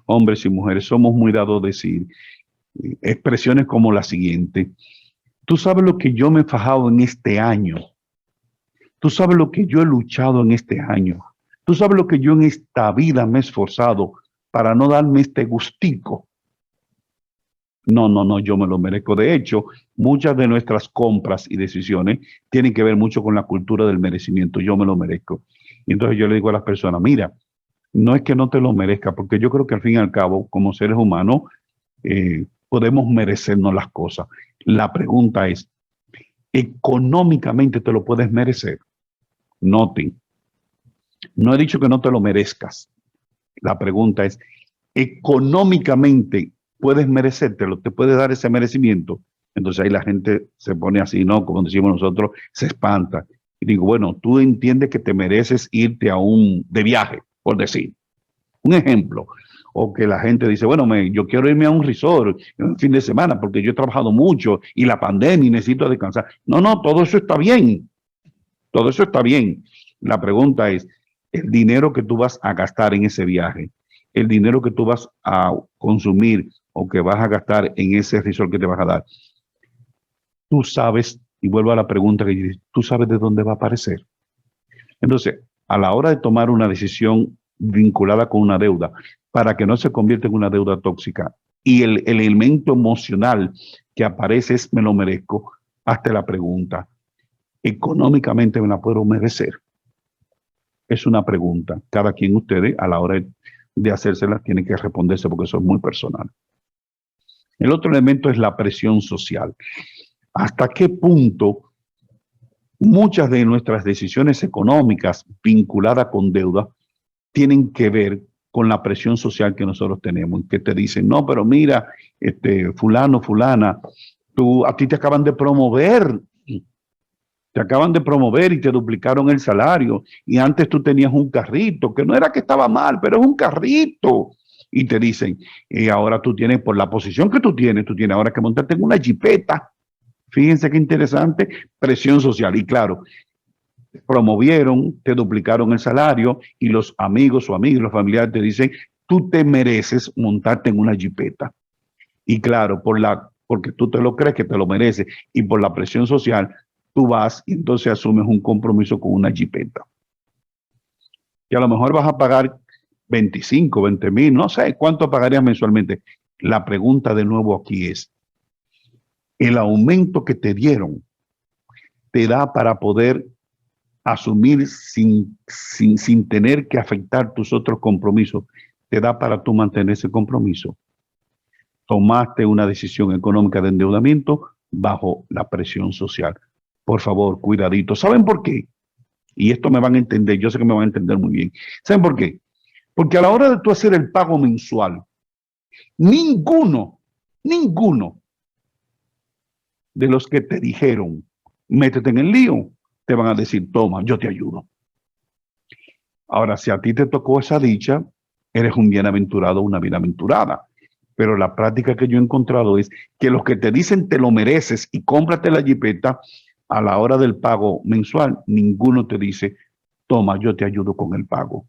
hombres y mujeres, somos muy dados a decir expresiones como la siguiente: tú sabes lo que yo me he fajado en este año. Tú sabes lo que yo he luchado en este año. Tú sabes lo que yo en esta vida me he esforzado para no darme este gustico. No, yo me lo merezco. De hecho, muchas de nuestras compras y decisiones tienen que ver mucho con la cultura del merecimiento. Yo me lo merezco. Y entonces yo le digo a las personas, mira, no es que no te lo merezca, porque yo creo que al fin y al cabo, como seres humanos, podemos merecernos las cosas. La pregunta es, ¿económicamente te lo puedes merecer? Noten, no he dicho que no te lo merezcas. La pregunta es, ¿económicamente puedes merecértelo? ¿Te puedes dar ese merecimiento? Entonces ahí la gente se pone así, ¿no? Como decimos nosotros, se espanta. Y digo, bueno, tú entiendes que te mereces irte de viaje, por decir. Un ejemplo. O que la gente dice, bueno, yo quiero irme a un resort un fin de semana porque yo he trabajado mucho y la pandemia y necesito descansar. No, todo eso está bien. Todo eso está bien. La pregunta es, el dinero que tú vas a gastar en ese viaje, el dinero que tú vas a consumir o que vas a gastar en ese resort que te vas a dar, tú sabes, y vuelvo a la pregunta que dices, tú sabes de dónde va a aparecer. Entonces, a la hora de tomar una decisión vinculada con una deuda, para que no se convierta en una deuda tóxica, y el elemento emocional que aparece es me lo merezco, hazte la pregunta, ¿económicamente me la puedo merecer? Es una pregunta. Cada quien ustedes a la hora de hacérsela tiene que responderse porque eso es muy personal. El otro elemento es la presión social. ¿Hasta qué punto muchas de nuestras decisiones económicas vinculadas con deuda tienen que ver con la presión social que nosotros tenemos? Que te dicen, no, pero mira, fulano, fulana, a ti te acaban de promover. Te acaban de promover y te duplicaron el salario. Y antes tú tenías un carrito, que no era que estaba mal, pero es un carrito. Y te dicen, ahora tú tienes, por la posición que tú tienes ahora que montarte en una jipeta. Fíjense qué interesante, presión social. Y claro, te promovieron, te duplicaron el salario y los amigos o amigas, los familiares te dicen, tú te mereces montarte en una jipeta. Y claro, porque tú te lo crees que te lo mereces y por la presión social, tú vas y entonces asumes un compromiso con una jipeta. Y a lo mejor vas a pagar 25, 20 mil, no sé cuánto pagarías mensualmente. La pregunta de nuevo aquí es, ¿el aumento que te dieron te da para poder asumir sin tener que afectar tus otros compromisos, te da para tú mantener ese compromiso. Tomaste una decisión económica de endeudamiento bajo la presión social. Por favor, cuidadito. ¿Saben por qué? Y esto me van a entender, yo sé que me van a entender muy bien. ¿Saben por qué? Porque a la hora de tú hacer el pago mensual, ninguno de los que te dijeron, métete en el lío, te van a decir, toma, yo te ayudo. Ahora, si a ti te tocó esa dicha, eres un bienaventurado o una bienaventurada. Pero la práctica que yo he encontrado es que los que te dicen te lo mereces y cómprate la jipeta, a la hora del pago mensual, ninguno te dice, toma, yo te ayudo con el pago.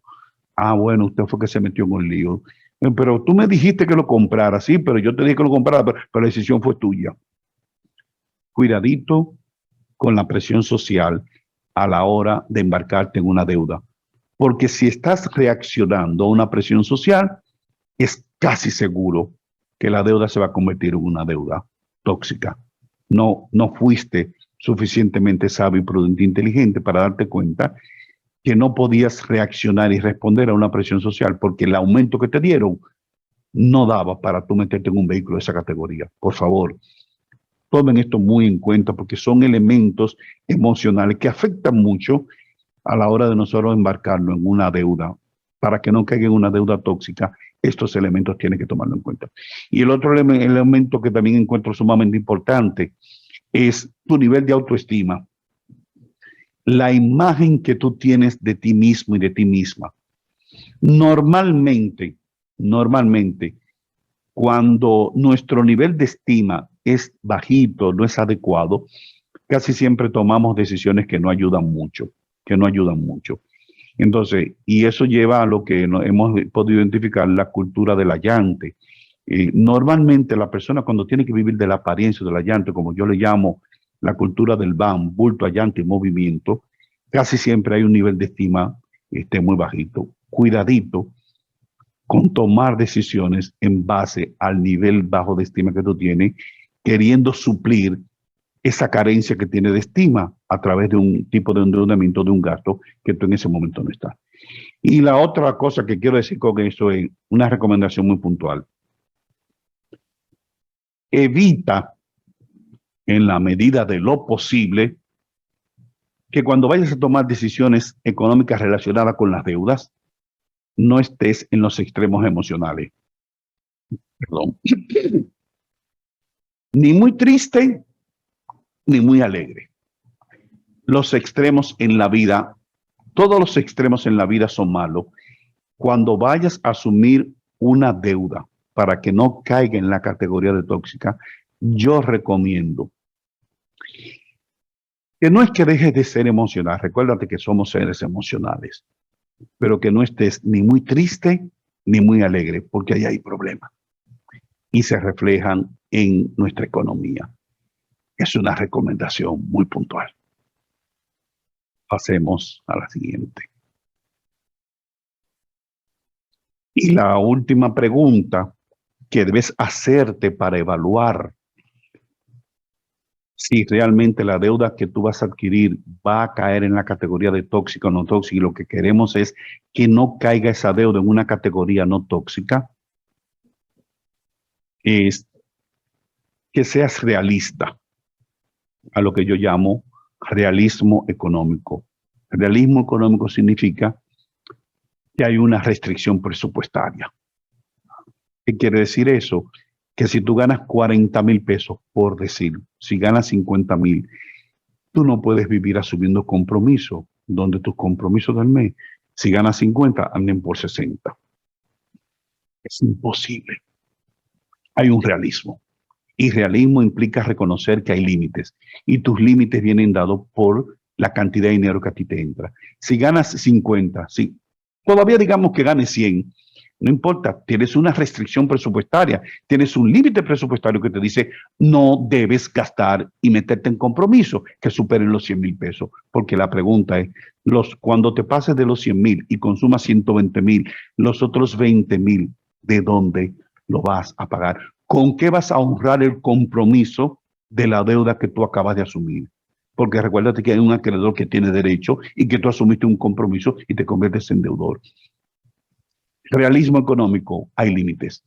Ah, bueno, usted fue que se metió en un lío. Pero tú me dijiste que lo comprara, sí, pero yo te dije que lo comprara, pero la decisión fue tuya. Cuidadito con la presión social a la hora de embarcarte en una deuda. Porque si estás reaccionando a una presión social, es casi seguro que la deuda se va a convertir en una deuda tóxica. No fuiste suficientemente sabio, prudente e inteligente para darte cuenta que no podías reaccionar y responder a una presión social porque el aumento que te dieron no daba para tú meterte en un vehículo de esa categoría. Por favor, tomen esto muy en cuenta porque son elementos emocionales que afectan mucho a la hora de nosotros embarcarlo en una deuda. Para que no caiga en una deuda tóxica, estos elementos tienen que tomarlo en cuenta. Y el otro elemento que también encuentro sumamente importante es tu nivel de autoestima. La imagen que tú tienes de ti mismo y de ti misma. Normalmente, cuando nuestro nivel de estima es bajito, no es adecuado, casi siempre tomamos decisiones que no ayudan mucho. Entonces, y eso lleva a lo que hemos podido identificar, la cultura del allante. Normalmente la persona cuando tiene que vivir de la apariencia del allante, como yo le llamo la cultura del BAM, bulto, allante y movimiento, casi siempre hay un nivel de estima muy bajito. Cuidadito con tomar decisiones en base al nivel bajo de estima que tú tienes, queriendo suplir esa carencia que tiene de estima a través de un tipo de endeudamiento, de un gasto que tú en ese momento no estás. Y la otra cosa que quiero decir con eso es una recomendación muy puntual. Evita, en la medida de lo posible, que cuando vayas a tomar decisiones económicas relacionadas con las deudas, no estés en los extremos emocionales. Perdón. Ni muy triste, ni muy alegre. Los extremos en la vida, todos los extremos en la vida son malos. Cuando vayas a asumir una deuda para que no caiga en la categoría de tóxica, yo recomiendo que no es que dejes de ser emocional, recuérdate que somos seres emocionales, pero que no estés ni muy triste ni muy alegre, porque ahí hay problemas y se reflejan en nuestra economía. Es una recomendación muy puntual. Pasemos a la siguiente. Y la última pregunta que debes hacerte para evaluar si realmente la deuda que tú vas a adquirir va a caer en la categoría de tóxica o no tóxica, y lo que queremos es que no caiga esa deuda en una categoría no tóxica, es que seas realista, a lo que yo llamo realismo económico. Realismo económico significa que hay una restricción presupuestaria. ¿Qué quiere decir eso? Que si tú ganas 40,000 pesos, por decir, si ganas 50,000, tú no puedes vivir asumiendo compromisos, donde tus compromisos del mes, si ganas 50, anden por 60. Es imposible. Hay un realismo. Y realismo implica reconocer que hay límites. Y tus límites vienen dados por la cantidad de dinero que a ti te entra. Si ganas 50, si todavía digamos que ganes 100, no importa, tienes una restricción presupuestaria, tienes un límite presupuestario que te dice no debes gastar y meterte en compromiso que superen los 100,000 pesos. Porque la pregunta es, cuando te pases de los 100,000 y consumas 120,000, los otros 20,000, ¿de dónde lo vas a pagar? ¿Con qué vas a honrar el compromiso de la deuda que tú acabas de asumir? porque recuérdate que hay un acreedor que tiene derecho y que tú asumiste un compromiso y te conviertes en deudor. Realismo económico, hay límites,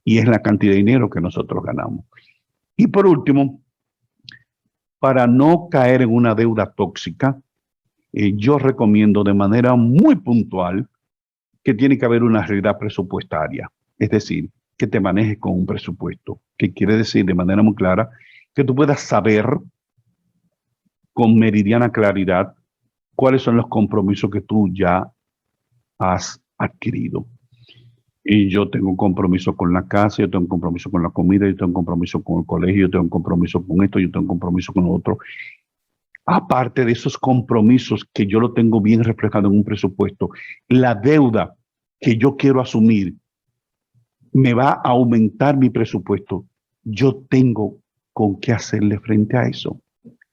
y es la cantidad de dinero que nosotros ganamos. Y por último, para no caer en una deuda tóxica, yo recomiendo de manera muy puntual que tiene que haber una realidad presupuestaria, es decir, que te manejes con un presupuesto, que quiere decir de manera muy clara que tú puedas saber con meridiana claridad cuáles son los compromisos que tú ya has adquirido. Y yo tengo un compromiso con la casa, yo tengo un compromiso con la comida, yo tengo un compromiso con el colegio, yo tengo un compromiso con esto, yo tengo un compromiso con lo otro. Aparte de esos compromisos que yo lo tengo bien reflejado en un presupuesto, la deuda que yo quiero asumir me va a aumentar mi presupuesto. Yo tengo con qué hacerle frente a eso.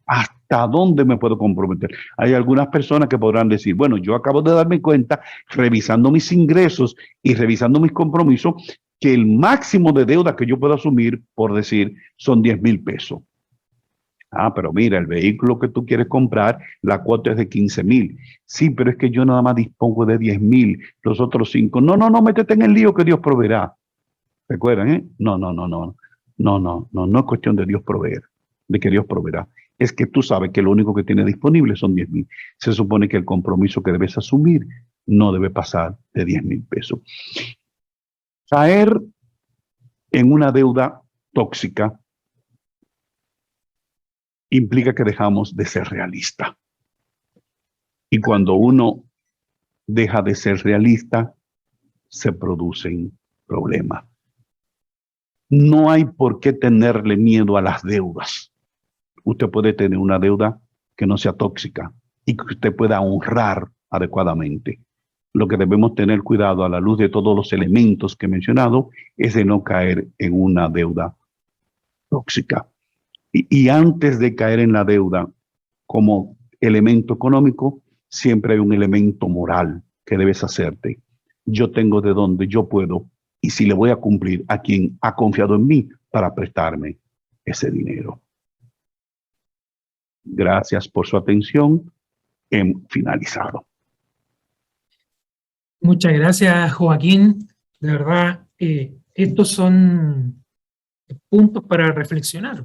¿Hasta dónde me puedo comprometer? Hay algunas personas que podrán decir, bueno, yo acabo de darme cuenta, revisando mis ingresos y revisando mis compromisos, que el máximo de deuda que yo puedo asumir, por decir, son 10,000 pesos. Ah, pero mira, el vehículo que tú quieres comprar, la cuota es de 15,000. Sí, pero es que yo nada más dispongo de 10,000, los otros 5. No, no, no, métete en el lío que Dios proveerá. ¿Recuerdan, eh? No, no, no, no. No, no, no, no es cuestión de Dios proveer, de que Dios proveerá. Es que tú sabes que lo único que tienes disponible son 10,000. Se supone que el compromiso que debes asumir no debe pasar de 10,000 pesos. Caer en una deuda tóxica implica que dejamos de ser realistas. Y cuando uno deja de ser realista, se producen problemas. No hay por qué tenerle miedo a las deudas. Usted puede tener una deuda que no sea tóxica y que usted pueda honrar adecuadamente. Lo que debemos tener cuidado a la luz de todos los elementos que he mencionado es de no caer en una deuda tóxica. Y antes de caer en la deuda como elemento económico, siempre hay un elemento moral que debes hacerte. Yo tengo de donde yo puedo y si le voy a cumplir a quien ha confiado en mí para prestarme ese dinero. Gracias por su atención. Hemos finalizado. Muchas gracias, Joaquín. De verdad, estos son puntos para reflexionar.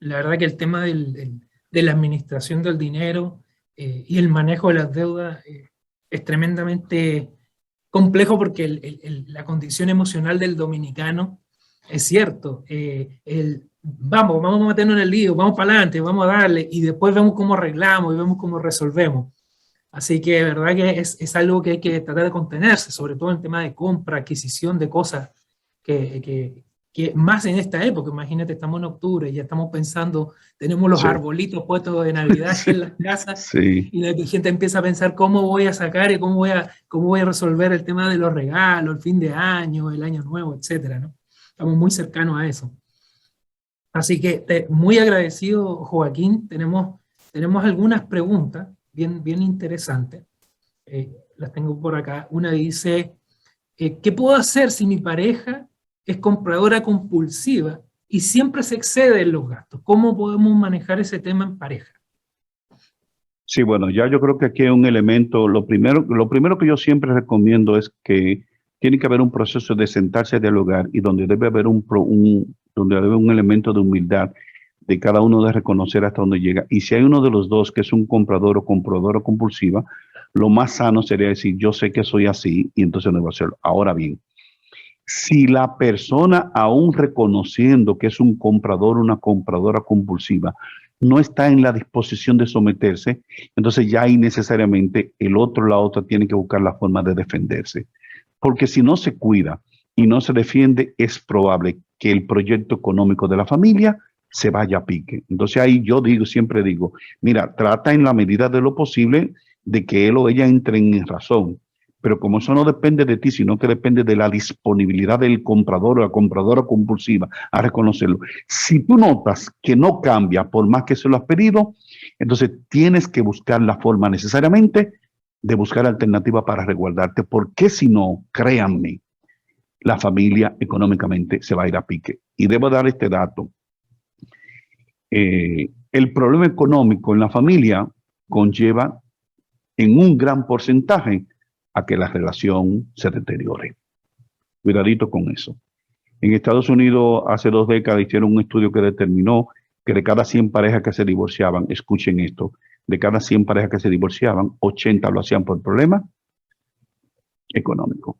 La verdad que el tema de la administración del dinero y el manejo de las deudas es tremendamente complejo porque la condición emocional del dominicano es cierto. Vamos a meternos en el lío, vamos para adelante, vamos a darle, y después vemos cómo arreglamos y vemos cómo resolvemos. Así que de verdad que es algo que hay que tratar de contenerse, sobre todo en el tema de compra, adquisición de cosas que más en esta época. Imagínate, estamos en octubre, ya estamos pensando, tenemos los arbolitos puestos de Navidad en las casas, y la gente empieza a pensar cómo voy a sacar y cómo voy a resolver el tema de los regalos, el fin de año, el año nuevo, etcétera, ¿no? Estamos muy cercanos a eso. Así que muy agradecido, Joaquín. Tenemos algunas preguntas bien interesantes. Las tengo por acá. Una dice, ¿qué puedo hacer si mi pareja es compradora compulsiva y siempre se excede en los gastos? ¿Cómo podemos manejar ese tema en pareja? Sí, bueno, ya yo creo que aquí hay un elemento. Lo primero que yo siempre recomiendo es que tiene que haber un proceso de sentarse a dialogar y donde debe haber un elemento de humildad de cada uno de reconocer hasta dónde llega. Y si hay uno de los dos que es un comprador o compradora compulsiva, lo más sano sería decir, yo sé que soy así y entonces no voy a hacerlo. Ahora bien, si la persona, aún reconociendo que es un comprador o una compradora compulsiva, no está en la disposición de someterse, entonces ya ahí necesariamente el otro o la otra tiene que buscar la forma de defenderse. Porque si no se cuida y no se defiende, es probable que el proyecto económico de la familia se vaya a pique. Entonces ahí yo siempre digo, mira, trata en la medida de lo posible de que él o ella entre en razón. Pero como eso no depende de ti, sino que depende de la disponibilidad del comprador o la compradora compulsiva a reconocerlo. Si tú notas que no cambia por más que se lo has pedido, entonces tienes que buscar la forma necesariamente de buscar alternativa para resguardarte, porque si no, créanme, la familia económicamente se va a ir a pique. Y debo dar este dato. el problema económico en la familia conlleva en un gran porcentaje a que la relación se deteriore. Cuidadito con eso. En Estados Unidos, hace 2 décadas, hicieron un estudio que determinó que de cada 100 parejas que se divorciaban, escuchen esto, de cada 100 parejas que se divorciaban, 80 lo hacían por problemas económicos.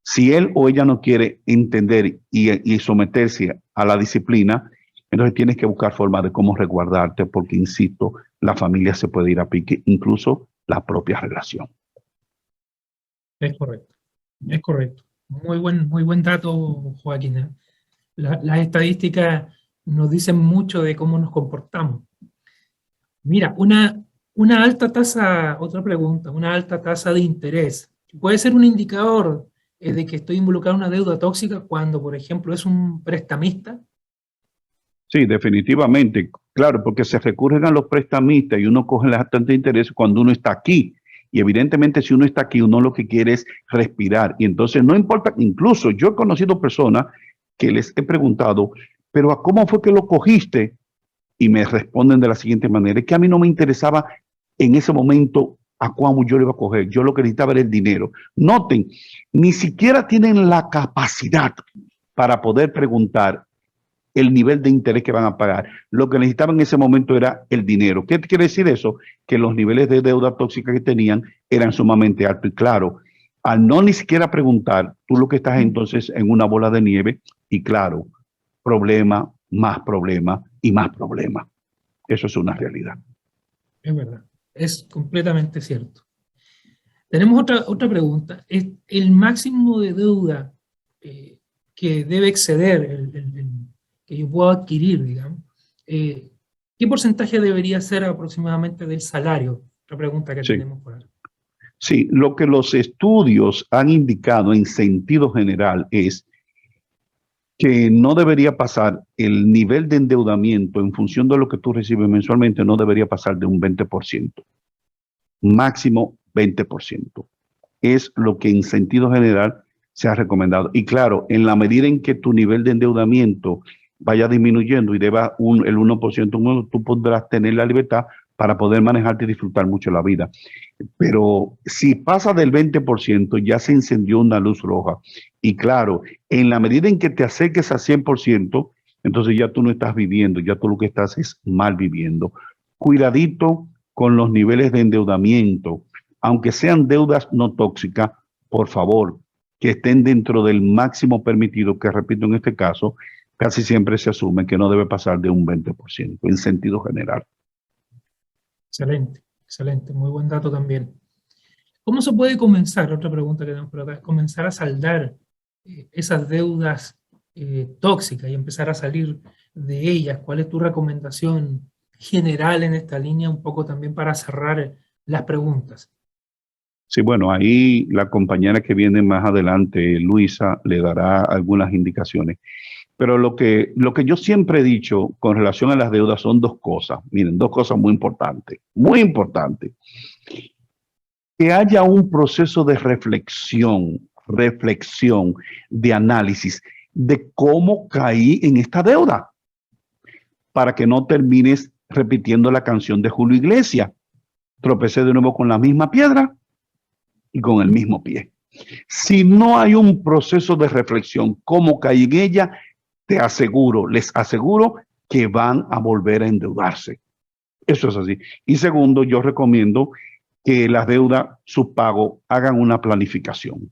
Si él o ella no quiere entender y someterse a la disciplina, entonces tienes que buscar formas de cómo resguardarte, porque, insisto, la familia se puede ir a pique, incluso la propia relación. Es correcto, es correcto. Muy buen dato, Joaquín, ¿eh? Las estadísticas nos dicen mucho de cómo nos comportamos. Mira, una alta tasa, otra pregunta, una alta tasa de interés. ¿Puede ser un indicador de que estoy involucrado en una deuda tóxica cuando, por ejemplo, es un prestamista? Sí, definitivamente. Claro, porque se recurren a los prestamistas y uno coge las tasas de interés cuando uno está aquí. Y evidentemente si uno está aquí, uno lo que quiere es respirar. Y entonces no importa, incluso yo he conocido personas que les he preguntado, pero ¿a cómo fue que lo cogiste? Y me responden de la siguiente manera, es que a mí no me interesaba en ese momento a cuándo yo le iba a coger. Yo lo que necesitaba era el dinero. Noten, ni siquiera tienen la capacidad para poder preguntar el nivel de interés que van a pagar. Lo que necesitaban en ese momento era el dinero. ¿Qué quiere decir eso? Que los niveles de deuda tóxica que tenían eran sumamente altos. Y claro, al no ni siquiera preguntar, tú lo que estás entonces en una bola de nieve y claro, problema, más problema y más problema. Eso es una realidad. Es verdad, es completamente cierto. Tenemos otra pregunta. ¿Es el máximo de deuda que debe exceder, que yo puedo adquirir, digamos, qué porcentaje debería ser aproximadamente del salario? Otra pregunta que Sí. tenemos por ahí. Sí, lo que los estudios han indicado en sentido general es que no debería pasar el nivel de endeudamiento en función de lo que tú recibes mensualmente, no debería pasar de un 20%, máximo 20%. Es lo que en sentido general se ha recomendado. Y claro, en la medida en que tu nivel de endeudamiento vaya disminuyendo y deba el 1%, tú podrás tener la libertad para poder manejarte y disfrutar mucho la vida. Pero si pasa del 20%, ya se encendió una luz roja. Y claro, en la medida en que te acerques al 100%, entonces ya tú no estás viviendo, ya tú lo que estás es mal viviendo. Cuidadito con los niveles de endeudamiento, aunque sean deudas no tóxicas, por favor, que estén dentro del máximo permitido, que repito en este caso, casi siempre se asume que no debe pasar de un 20% en sentido general. Excelente, excelente, muy buen dato también. ¿Cómo se puede comenzar? Otra pregunta que tenemos por acá. Comenzar a saldar esas deudas tóxicas y empezar a salir de ellas. ¿Cuál es tu recomendación general en esta línea? Un poco también para cerrar las preguntas. Sí, bueno, ahí la compañera que viene más adelante, Luisa, le dará algunas indicaciones. Pero lo que yo siempre he dicho con relación a las deudas son 2 cosas. Miren, 2 cosas muy importantes. Muy importantes. Que haya un proceso de reflexión, de análisis de cómo caí en esta deuda, para que no termines repitiendo la canción de Julio Iglesias. Tropecé de nuevo con la misma piedra y con el mismo pie. Si no hay un proceso de reflexión, cómo caí en ella, les aseguro que van a volver a endeudarse. Eso es así. Y segundo, yo recomiendo que las deudas, sus pagos, hagan una planificación.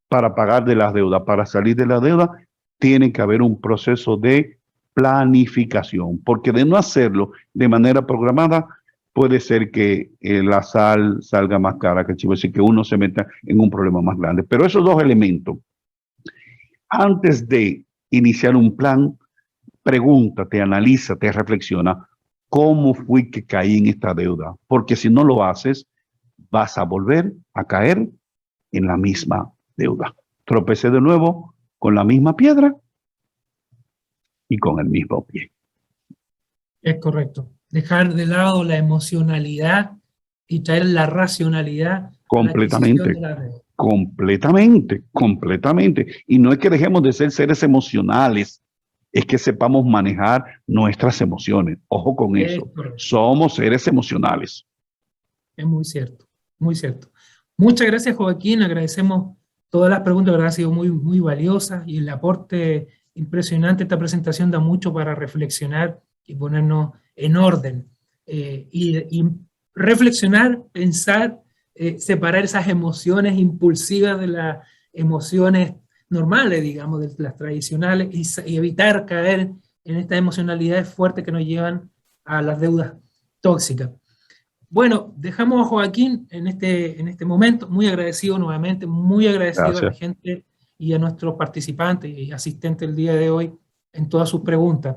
Para pagar de las deudas, para salir de la deuda, tiene que haber un proceso de planificación, porque de no hacerlo de manera programada, puede ser que la sal salga más cara que el chivo, es decir, que uno se meta en un problema más grande. Pero esos 2 elementos, antes de iniciar un plan, pregúntate, analízate, reflexiona, ¿cómo fui que caí en esta deuda? Porque si no lo haces, vas a volver a caer en la misma deuda. Tropecé de nuevo con la misma piedra y con el mismo pie. Es correcto. Dejar de lado la emocionalidad y traer la racionalidad a la adquisición de la deuda. Completamente. Y no es que dejemos de ser seres emocionales. es que sepamos manejar nuestras emociones. Ojo con eso. Somos seres emocionales. Es muy cierto, muy cierto. Muchas gracias, Joaquín. Agradecemos todas las preguntas, ¿verdad? Han sido muy, muy valiosas y el aporte impresionante. Esta presentación da mucho para reflexionar y ponernos en orden. Y reflexionar, pensar, separar esas emociones impulsivas de las emociones normales, digamos, de las tradicionales, y evitar caer en estas emocionalidades fuertes que nos llevan a las deudas tóxicas. Bueno, dejamos a Joaquín en este momento, muy agradecido nuevamente, muy agradecido Gracias. a la gente y a nuestros participantes y asistentes el día de hoy en todas sus preguntas.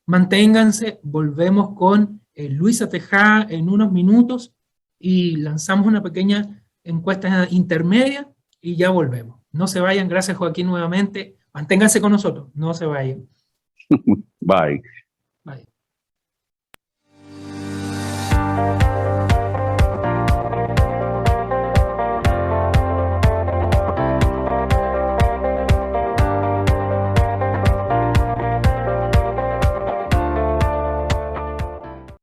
Manténganse, volvemos con Luisa Tejada en unos minutos y lanzamos una pequeña encuesta intermedia y ya volvemos. No se vayan, gracias Joaquín nuevamente, manténganse con nosotros, no se vayan. Bye. Bye.